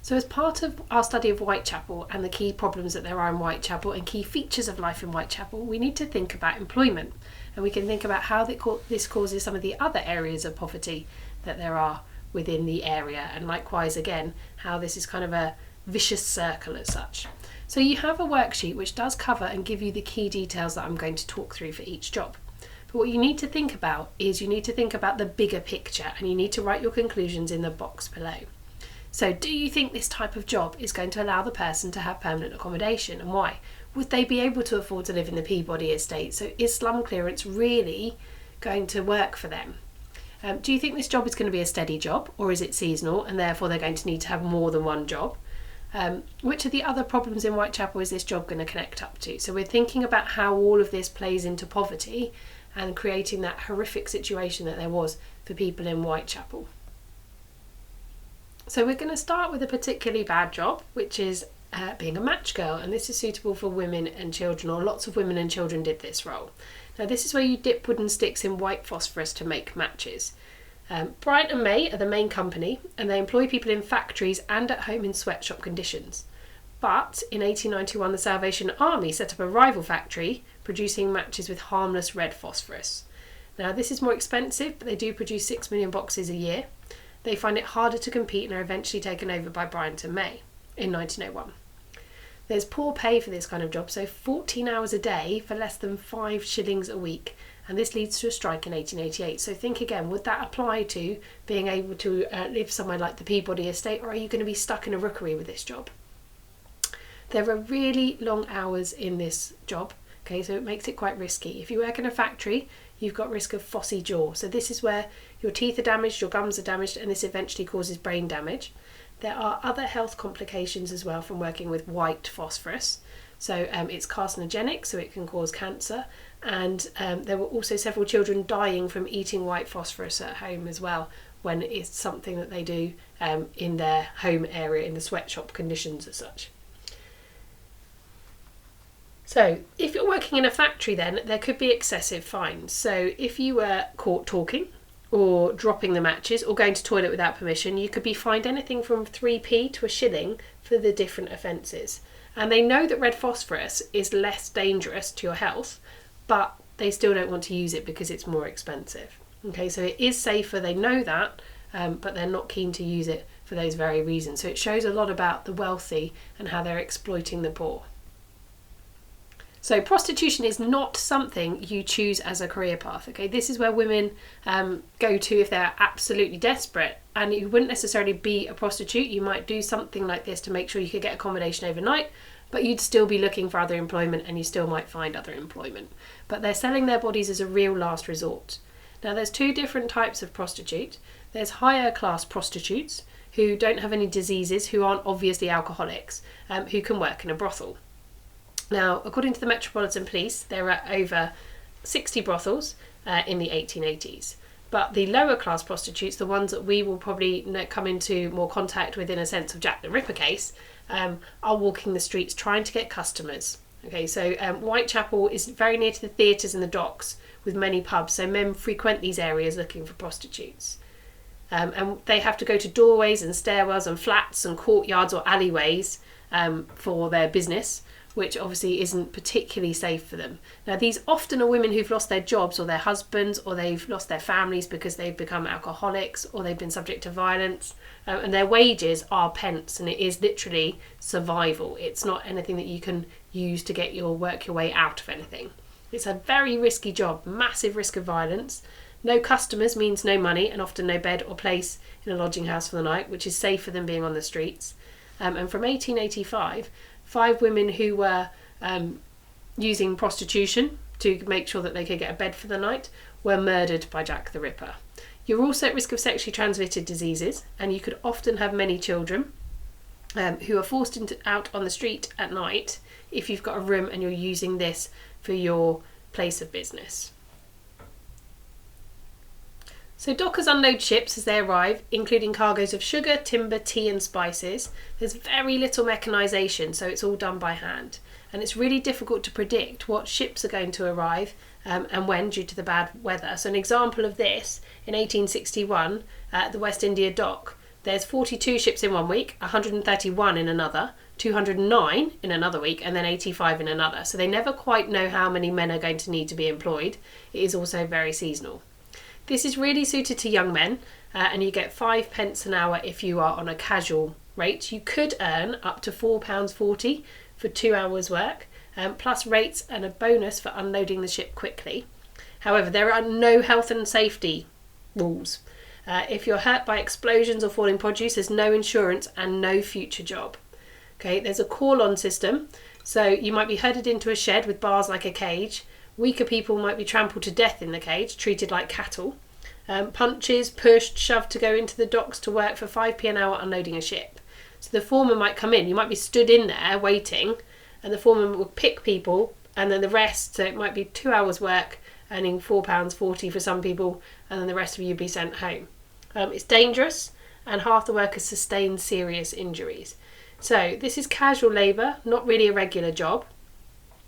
So as part of our study of Whitechapel and the key problems that there are in Whitechapel and key features of life in Whitechapel, we need to think about employment, and we can think about how this causes some of the other areas of poverty that there are within the area, and likewise again how this is kind of a vicious circle as such. So you have a worksheet which does cover and give you the key details that I'm going to talk through for each job. But what you need to think about is you need to think about the bigger picture, and you need to write your conclusions in the box below. So do you think this type of job is going to allow the person to have permanent accommodation, and why? Would they be able to afford to live in the Peabody estate? So is slum clearance really going to work for them? Do you think this job is going to be a steady job, or is it seasonal and therefore they're going to need to have more than one job? Which of the other problems in Whitechapel is this job going to connect up to? So we're thinking about how all of this plays into poverty and creating that horrific situation that there was for people in Whitechapel. So we're going to start with a particularly bad job, which is being a match girl, and this is suitable for women and children, or lots of women and children did this role. Now this is where you dip wooden sticks in white phosphorus to make matches. Bryant and May are the main company, and they employ people in factories and at home in sweatshop conditions. But in 1891 the Salvation Army set up a rival factory producing matches with harmless red phosphorus. Now this is more expensive, but they do produce 6 million boxes a year. They find it harder to compete and are eventually taken over by Bryant and May in 1901. There's poor pay for this kind of job, so 14 hours a day for less than 5 shillings a week, and this leads to a strike in 1888. So think again, would that apply to being able to live somewhere like the Peabody estate, or are you going to be stuck in a rookery with this job? There are really long hours in this job, okay, so it makes it quite risky. If you work in a factory, you've got risk of phossy jaw, so this is where your teeth are damaged, your gums are damaged, and this eventually causes brain damage. There are other health complications as well from working with white phosphorus. So it's carcinogenic, so it can cause cancer. And there were also several children dying from eating white phosphorus at home as well, when it's something that they do in their home area, in the sweatshop conditions as such. So if you're working in a factory then, there could be excessive fines. So if you were caught talking, or dropping the matches, or going to toilet without permission, you could be fined anything from 3p to a shilling for the different offences. And they know that red phosphorus is less dangerous to your health, but they still don't want to use it because it's more expensive. Okay, so it is safer, they know that, but they're not keen to use it for those very reasons. So it shows a lot about the wealthy and how they're exploiting the poor. So prostitution is not something you choose as a career path, okay? This is where women go to if they're absolutely desperate, and you wouldn't necessarily be a prostitute. You might do something like this to make sure you could get accommodation overnight, but you'd still be looking for other employment, and you still might find other employment. But they're selling their bodies as a real last resort. Now there's 2 different types of prostitute. There's higher class prostitutes who don't have any diseases, who aren't obviously alcoholics, who can work in a brothel. Now, according to the Metropolitan Police, there were over 60 brothels in the 1880s. But the lower class prostitutes, the ones that we will probably come into more contact with in a sense of Jack the Ripper case, are walking the streets trying to get customers. Okay, so Whitechapel is very near to the theatres and the docks with many pubs, so men frequent these areas looking for prostitutes. And they have to go to doorways and stairwells and flats and courtyards or alleyways for their business, which obviously isn't particularly safe for them. Now these often are women who've lost their jobs or their husbands, or they've lost their families because they've become alcoholics, or they've been subject to violence, and their wages are pence, and it is literally survival. It's not anything that you can use to work your way out of anything. It's a very risky job, massive risk of violence. No customers means no money, and often no bed or place in a lodging house for the night, which is safer than being on the streets. And from 1885, 5 women who were using prostitution to make sure that they could get a bed for the night were murdered by Jack the Ripper. You're also at risk of sexually transmitted diseases, and you could often have many children who are forced out on the street at night if you've got a room and you're using this for your place of business. So dockers unload ships as they arrive, including cargoes of sugar, timber, tea and spices. There's very little mechanisation, so it's all done by hand. And it's really difficult to predict what ships are going to arrive and when, due to the bad weather. So an example of this, in 1861, at the West India dock, there's 42 ships in one week, 131 in another, 209 in another week, and then 85 in another. So they never quite know how many men are going to need to be employed. It is also very seasonal. This is really suited to young men, and you get 5p an hour if you are on a casual rate. You could earn up to £4.40 for 2 hours work, plus rates and a bonus for unloading the ship quickly. However, there are no health and safety rules. If you're hurt by explosions or falling produce, there's no insurance and no future job. Okay, there's a call-on system, so you might be herded into a shed with bars like a cage. Weaker people might be trampled to death in the cage, treated like cattle. Punches, pushed, shoved to go into the docks to work for 5p an hour unloading a ship. So the foreman might come in, you might be stood in there waiting, and the foreman will pick people, and then the rest, so it might be 2 hours work, earning £4.40 for some people, and then the rest of you be sent home. It's dangerous, and half the workers sustain serious injuries. So this is casual labour, not really a regular job.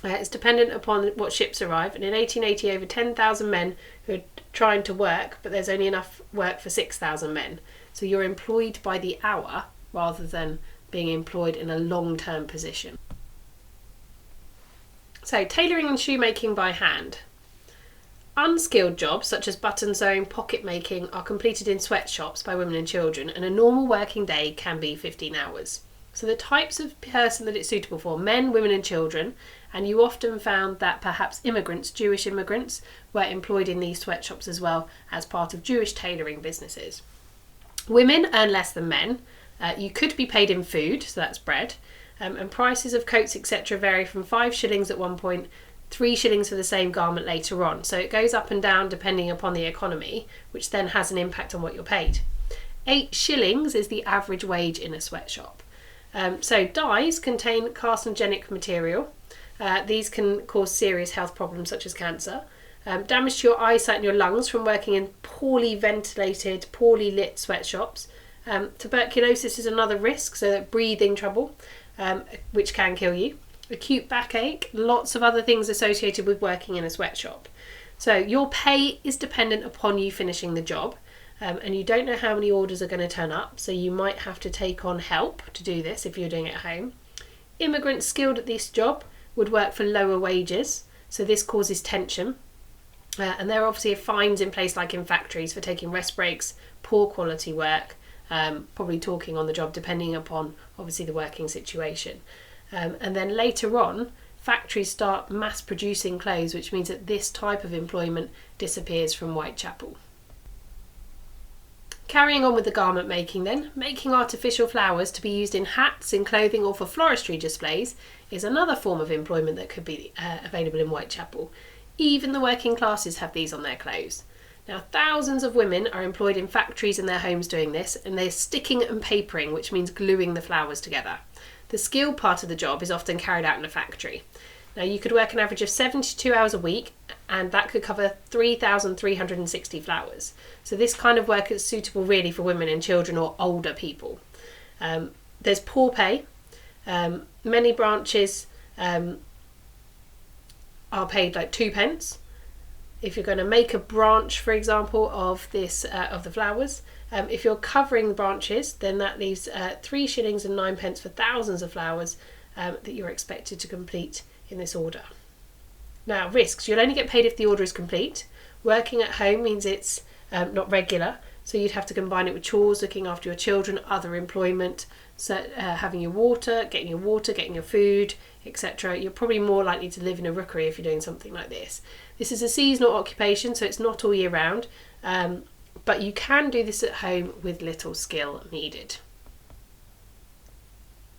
It's dependent upon what ships arrive, and in 1880 over 10,000 men who are trying to work, but there's only enough work for 6,000 men. So you're employed by the hour rather than being employed in a long-term position. So tailoring and shoemaking by hand. Unskilled jobs such as button sewing, pocket making are completed in sweatshops by women and children, and a normal working day can be 15 hours. So the types of person that it's suitable for: men, women and children, and you often found that perhaps immigrants, Jewish immigrants, were employed in these sweatshops as well as part of Jewish tailoring businesses. Women earn less than men. You could be paid in food, so that's bread, and prices of coats etc. vary from 5 shillings at one point, 3 shillings for the same garment later on. So it goes up and down depending upon the economy, which then has an impact on what you're paid. 8 shillings is the average wage in a sweatshop. So dyes contain carcinogenic material. These can cause serious health problems such as cancer. Damage to your eyesight and your lungs from working in poorly ventilated, poorly lit sweatshops. Tuberculosis is another risk, so that breathing trouble, which can kill you. Acute backache, lots of other things associated with working in a sweatshop. So your pay is dependent upon you finishing the job, and you don't know how many orders are going to turn up, so you might have to take on help to do this if you're doing it at home. Immigrants skilled at this job would work for lower wages, so this causes tension. And there are obviously fines in place, like in factories, for taking rest breaks, poor quality work, probably talking on the job depending upon obviously the working situation. And then later on, factories start mass producing clothes, which means that this type of employment disappears from Whitechapel. Carrying on with the garment making then, making artificial flowers to be used in hats, in clothing or for floristry displays is another form of employment that could be available in Whitechapel. Even the working classes have these on their clothes. Now, thousands of women are employed in factories in their homes doing this, and they're sticking and papering, which means gluing the flowers together. The skilled part of the job is often carried out in a factory. Now, you could work an average of 72 hours a week, and that could cover 3,360 flowers. So this kind of work is suitable really for women and children or older people. There's poor pay. Many branches are paid like 2p. If you're going to make a branch, for example, of this of the flowers, if you're covering the branches, then that leaves 3 shillings and 9p for thousands of flowers that you're expected to complete in this order. Now, risks. You'll only get paid if the order is complete. Working at home means it's not regular, so you'd have to combine it with chores, looking after your children, other employment, so having your water, getting your food, etc. You're probably more likely to live in a rookery if you're doing something like this. This is a seasonal occupation, so it's not all year round, but you can do this at home with little skill needed.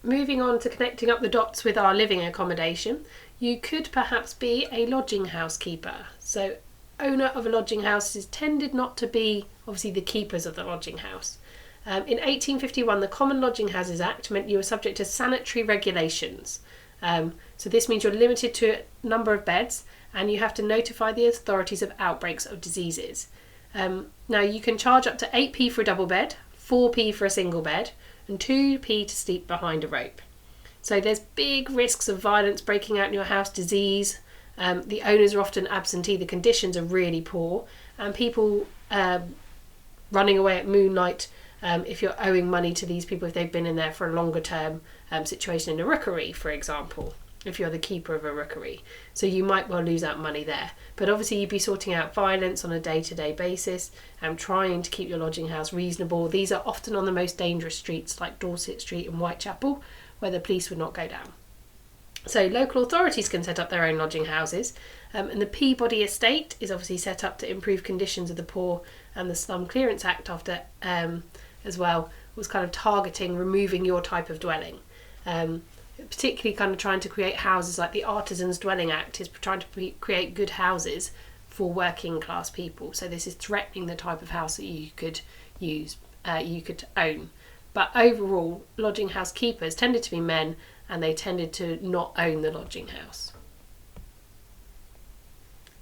Moving on to connecting up the dots with our living accommodation, you could perhaps be a lodging house keeper. So owner of a lodging house is tended not to be obviously the keepers of the lodging house. In 1851, the Common Lodging Houses Act meant you were subject to sanitary regulations. So this means you're limited to a number of beds, and you have to notify the authorities of outbreaks of diseases. Now you can charge up to 8p for a double bed, 4p for a single bed, and 2p to sleep behind a rope. So there's big risks of violence breaking out in your house, disease. The owners are often absentee, the conditions are really poor, and people running away at moonlight if you're owing money to these people if they've been in there for a longer term situation in a rookery, for example, if you're the keeper of a rookery. So you might well lose out money there. But obviously you'd be sorting out violence on a day-to-day basis and trying to keep your lodging house reasonable. These are often on the most dangerous streets like Dorset Street and Whitechapel, where the police would not go down. So local authorities can set up their own lodging houses, and the Peabody Estate is obviously set up to improve conditions of the poor, and the Slum Clearance Act after as well was kind of targeting removing your type of dwelling. Particularly kind of trying to create houses like the Artisans Dwelling Act is trying to create good houses for working class people. So this is threatening the type of house that you could own. But overall, lodging house keepers tended to be men, and they tended to not own the lodging house.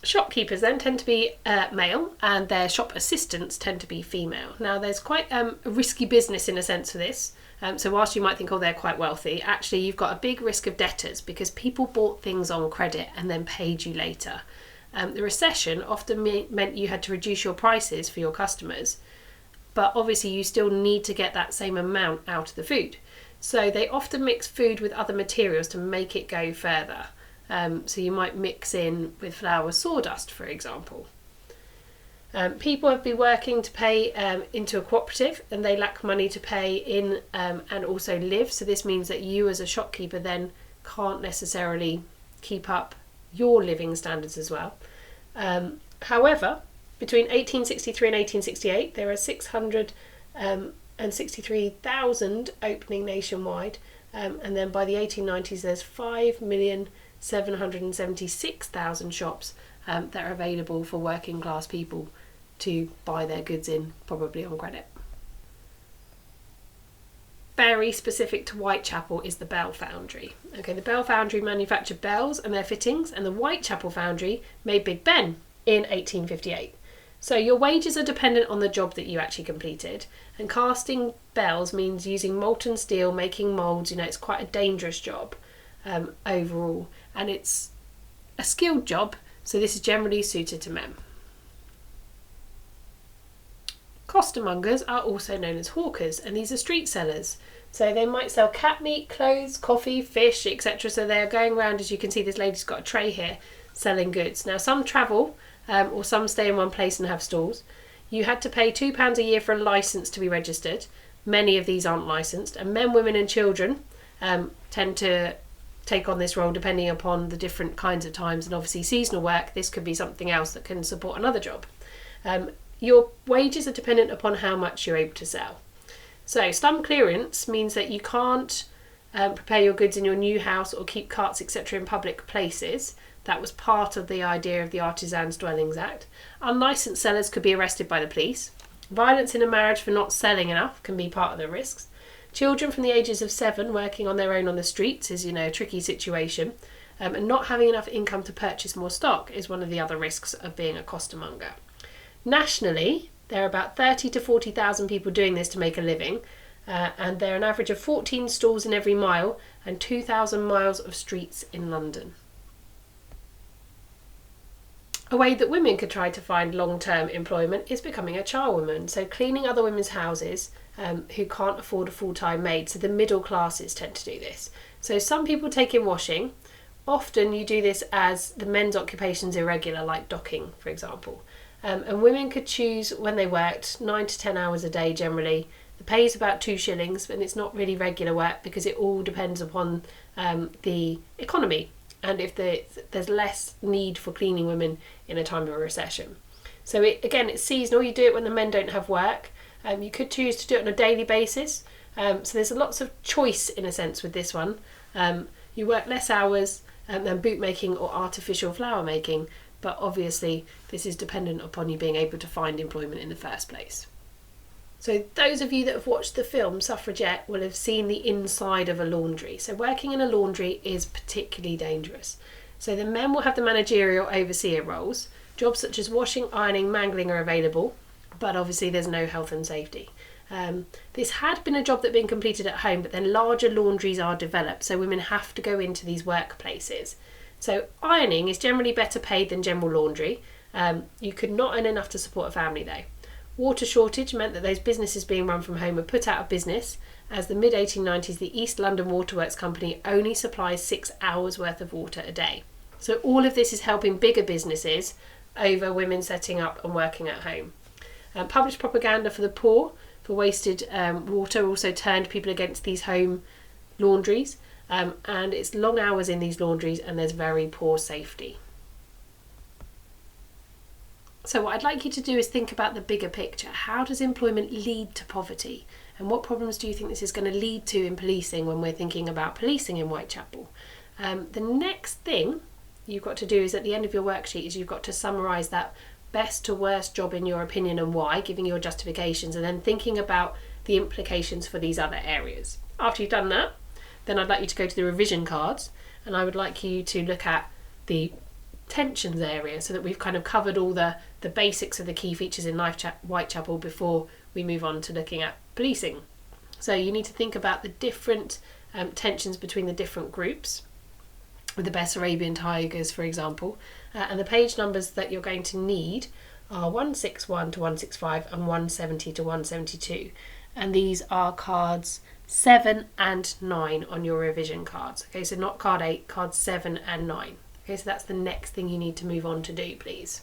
Shopkeepers then tend to be male, and their shop assistants tend to be female. Now there's quite a risky business in a sense for this. So whilst you might think, oh, they're quite wealthy, actually you've got a big risk of debtors because people bought things on credit and then paid you later. The recession often meant you had to reduce your prices for your customers, but obviously you still need to get that same amount out of the food. So they often mix food with other materials to make it go further. So you might mix in with flour sawdust, for example. People have been working to pay into a cooperative, and they lack money to pay in and also live. So this means that you as a shopkeeper then can't necessarily keep up your living standards as well. However, between 1863 and 1868, there are 663,000 opening nationwide. And then by the 1890s, there's 5,776,000 shops that are available for working class people to buy their goods in, probably on credit. Very specific to Whitechapel is the Bell Foundry. Okay, the Bell Foundry manufactured bells and their fittings, and the Whitechapel Foundry made Big Ben in 1858. So your wages are dependent on the job that you actually completed, and casting bells means using molten steel, making moulds. It's quite a dangerous job overall, and it's a skilled job, so this is generally suited to men. Costamongers are also known as hawkers, and these are street sellers. So they might sell cat meat, clothes, coffee, fish, etc. So they're going around, as you can see, this lady's got a tray here, selling goods. Now some travel, or some stay in one place and have stalls. You had to pay £2 a year for a licence to be registered. Many of these aren't licensed, and men, women and children tend to take on this role depending upon the different kinds of times, and obviously seasonal work, this could be something else that can support another job. Your wages are dependent upon how much you're able to sell. So slum clearance means that you can't prepare your goods in your new house or keep carts etc. in public places. That was part of the idea of the Artisans Dwellings Act. Unlicensed sellers could be arrested by the police. Violence in a marriage for not selling enough can be part of the risks. Children from the ages of 7 working on their own on the streets is, a tricky situation. And not having enough income to purchase more stock is one of the other risks of being a costermonger. Nationally, there are about 30 to 40,000 people doing this to make a living, and there are an average of 14 stalls in every mile and 2,000 miles of streets in London. A way that women could try to find long-term employment is becoming a charwoman, so cleaning other women's houses who can't afford a full-time maid, so the middle classes tend to do this. So some people take in washing. Often you do this as the men's occupation's irregular, like docking, for example. And women could choose when they worked 9 to 10 hours a day generally. The pay is about 2 shillings, and it's not really regular work because it all depends upon the economy and if there's less need for cleaning women in a time of a recession. So it's seasonal. You do it when the men don't have work. You could choose to do it on a daily basis. So there's lots of choice in a sense with this one. You work less hours than boot making or artificial flower making, but obviously this is dependent upon you being able to find employment in the first place. So those of you that have watched the film Suffragette will have seen the inside of a laundry. So working in a laundry is particularly dangerous. So the men will have the managerial overseer roles. Jobs such as washing, ironing, mangling are available, but obviously there's no health and safety. This had been a job that had been completed at home, but then larger laundries are developed, so women have to go into these workplaces. So ironing is generally better paid than general laundry. You could not earn enough to support a family though. Water shortage meant that those businesses being run from home were put out of business, as the mid-1890s the East London Waterworks Company only supplies 6 hours worth of water a day. So all of this is helping bigger businesses over women setting up and working at home. Published propaganda for the poor for wasted water also turned people against these home laundries, and it's long hours in these laundries and there's very poor safety. So what I'd like you to do is think about the bigger picture. How does employment lead to poverty? And what problems do you think this is going to lead to in policing when we're thinking about policing in Whitechapel? The next thing you've got to do is at the end of your worksheet is you've got to summarise that best to worst job in your opinion and why, giving your justifications, and then thinking about the implications for these other areas. After you've done that, then I'd like you to go to the revision cards, and I would like you to look at the tensions area so that we've kind of covered all the basics of the key features in Whitechapel before we move on to looking at policing. So you need to think about the different tensions between the different groups, with the Bessarabian tigers, for example, and the page numbers that you're going to need are 161 to 165 and 170 to 172, and these are cards 7 and 9 on your revision cards. Okay, so not card 8, cards 7 and 9. Okay, so that's the next thing you need to move on to do, please.